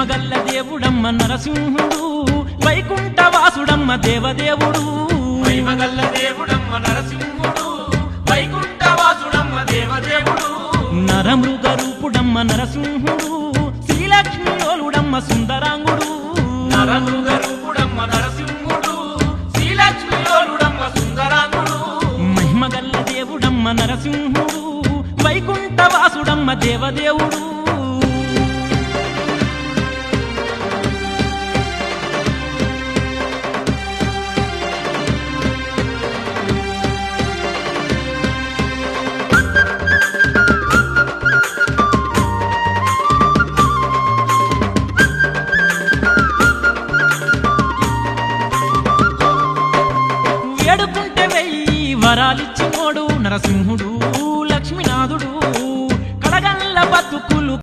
మహిమగల్ల దేవుడమ్మ నరసింహుడు వైకుంఠవాసుడమ్మ దేవదేవుడు మహిమగల్ల దేవుడమ్మ నరసింహుడు వైకుంఠవాసుడమ్మ దేవదేవుడు నరమృగ రూపుడమ్మ నరసింహుడు శ్రీలక్ష్మియోలుడమ్మ సుందరాంగుడు నరమృగ రూపుడమ్మ నరసింహుడు శ్రీలక్ష్మియోలుడమ్మ సుందరాంగుడు మహిమగల్ల దేవుడమ్మ నరసింహుడు వైకుంఠవాసుడమ్మ దేవదేవుడు వేడుకుంటే వెయ్యి వరాలిచ్చినోడు నరసింహుడు